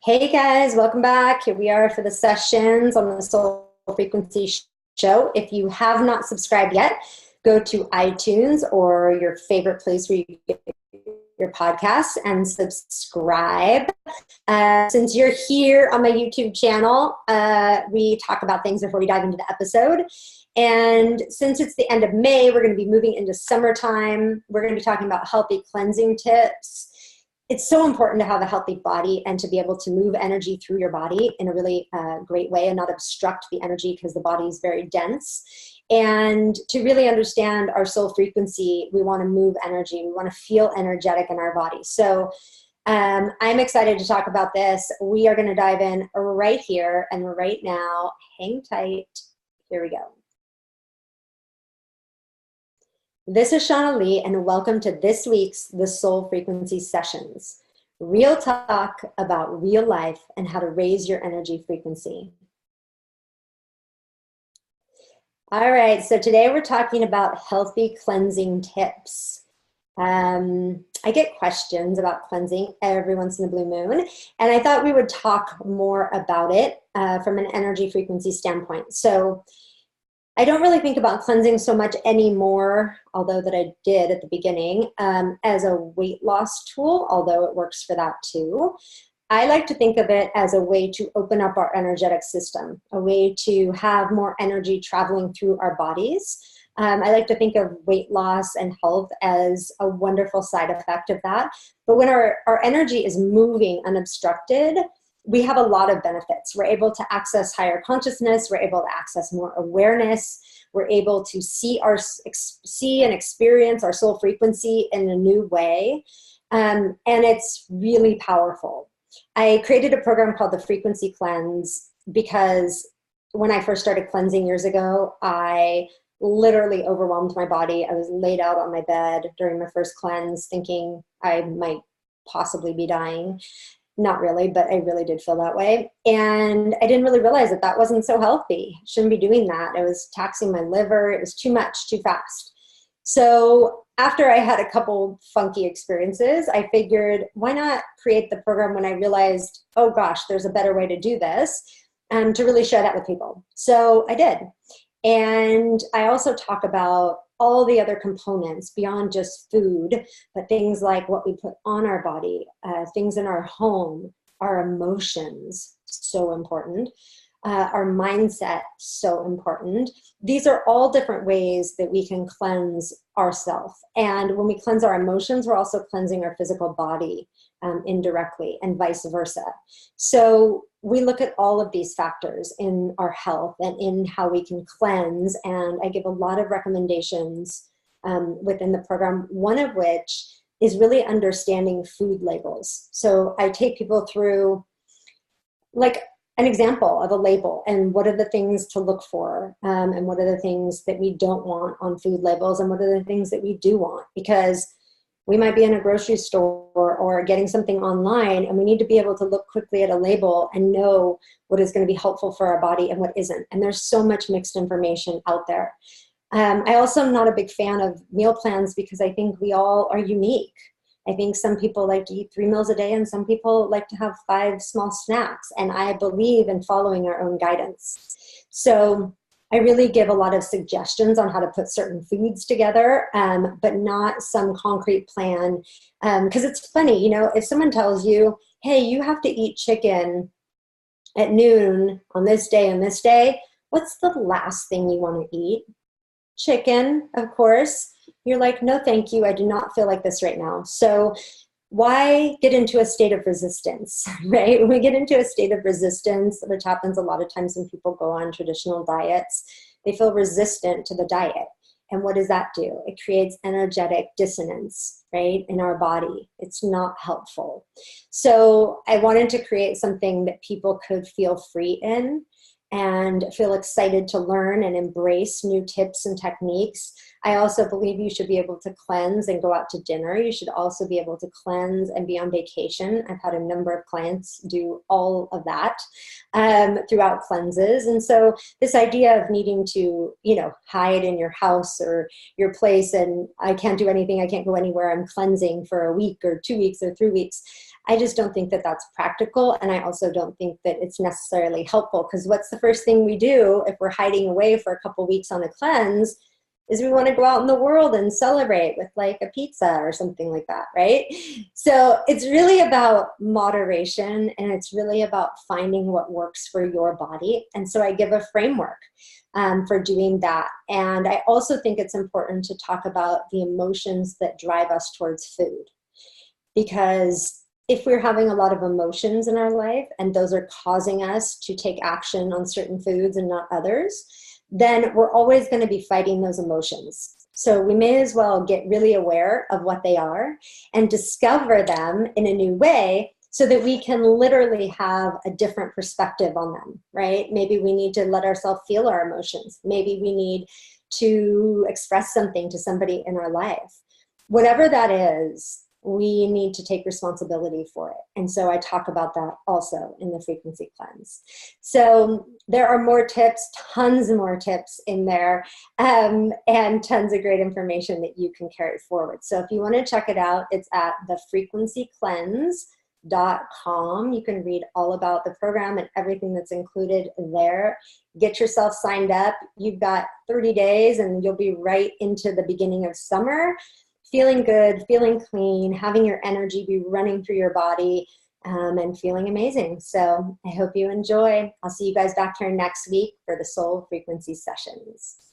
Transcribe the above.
Hey guys, welcome back. Here we are for the sessions on the Soul Frequency Show. If you have not subscribed yet, go to iTunes or your favorite place where you get your podcasts and subscribe. Since you're here on my YouTube channel, we talk about things before we dive into the episode. And since it's the end of May, we're going to be moving into summertime. We're going to be talking about healthy cleansing tips. It's so important to have a healthy body and to be able to move energy through your body in a really great way and not obstruct the energy because the body is very dense. And to really understand our soul frequency, we want to move energy. We want to feel energetic in our body. So I'm excited to talk about this. We are going to dive in right here and right now. Hang tight. Here we go. This is Shauna Lee, and welcome to this week's The Soul Frequency Sessions. Real talk about real life and how to raise your energy frequency. All right, so today we're talking about healthy cleansing tips. I get questions about cleansing every once in a blue moon, and I thought we would talk more about it from an energy frequency standpoint. So I don't really think about cleansing so much anymore, although that I did at the beginning, as a weight loss tool, although it works for that too. I like to think of it as a way to open up our energetic system, a way to have more energy traveling through our bodies. I like to think of weight loss and health as a wonderful side effect of that. But when our energy is moving unobstructed, we have a lot of benefits. We're able to access higher consciousness. We're able to access more awareness. We're able to see and experience our soul frequency in a new way. And it's really powerful. I created a program called the Frequency Cleanse because when I first started cleansing years ago, I literally overwhelmed my body. I was laid out on my bed during my first cleanse thinking I might possibly be dying. Not really, but I really did feel that way. And I didn't really realize that that wasn't so healthy. Shouldn't be doing that. It was taxing my liver. It was too much, too fast. So after I had a couple funky experiences, I figured, why not create the program when I realized, oh gosh, there's a better way to do this, and to really share that with people. So I did. And I also talk about all the other components beyond just food, but things like what we put on our body, things in our home, our emotions, so important, our mindset, so important. These are all different ways that we can cleanse ourselves. And when we cleanse our emotions, we're also cleansing our physical body indirectly, and vice versa. So we look at all of these factors in our health and in how we can cleanse. And I give a lot of recommendations within the program, one of which is really understanding food labels. So I take people through like an example of a label and what are the things to look for, and what are the things that we don't want on food labels, and what are the things that we do want, because we might be in a grocery store or getting something online, and we need to be able to look quickly at a label and know what is going to be helpful for our body and what isn't. And there's so much mixed information out there. I also am not a big fan of meal plans because I think we all are unique. I think some people like to eat 3 meals a day and some people like to have 5 small snacks. And I believe in following our own guidance. So I really give a lot of suggestions on how to put certain foods together, but not some concrete plan. Because it's funny, you know, if someone tells you, hey, you have to eat chicken at noon on this day and this day, what's the last thing you want to eat? Chicken, of course. You're like, no, thank you. I do not feel like this right now. So why get into a state of resistance, right? When we get into a state of resistance, which happens a lot of times when people go on traditional diets, they feel resistant to the diet. And what does that do? It creates energetic dissonance, right, in our body. It's not helpful. So I wanted to create something that people could feel free in and feel excited to learn and embrace new tips and techniques. I also believe you should be able to cleanse and go out to dinner. You should also be able to cleanse and be on vacation. I've had a number of clients do all of that throughout cleanses. And so this idea of needing to, you know, hide in your house or your place and I can't do anything, I can't go anywhere, I'm cleansing for a week or 2 weeks or 3 weeks. I just don't think that that's practical. And I also don't think that it's necessarily helpful, because what's the first thing we do if we're hiding away for a couple weeks on a cleanse is we want to go out in the world and celebrate with like a pizza or something like that, right? So it's really about moderation, and it's really about finding what works for your body. And so I give a framework for doing that. And I also think it's important to talk about the emotions that drive us towards food, because if we're having a lot of emotions in our life and those are causing us to take action on certain foods and not others, then we're always going to be fighting those emotions. So we may as well get really aware of what they are and discover them in a new way, so that we can literally have a different perspective on them, right? Maybe we need to let ourselves feel our emotions. Maybe we need to express something to somebody in our life. Whatever that is, we need to take responsibility for it. And so I talk about that also in the frequency cleanse. So there are more tips, tons more tips in there, and tons of great information that you can carry forward. So if you want to check it out, it's at thefrequencycleanse.com. You can read all about the program and everything that's included there. Get yourself signed up. You've got 30 days and you'll be right into the beginning of summer, feeling good, feeling clean, having your energy be running through your body, and feeling amazing. So I hope you enjoy. I'll see you guys back here next week for the Soul Frequency Sessions.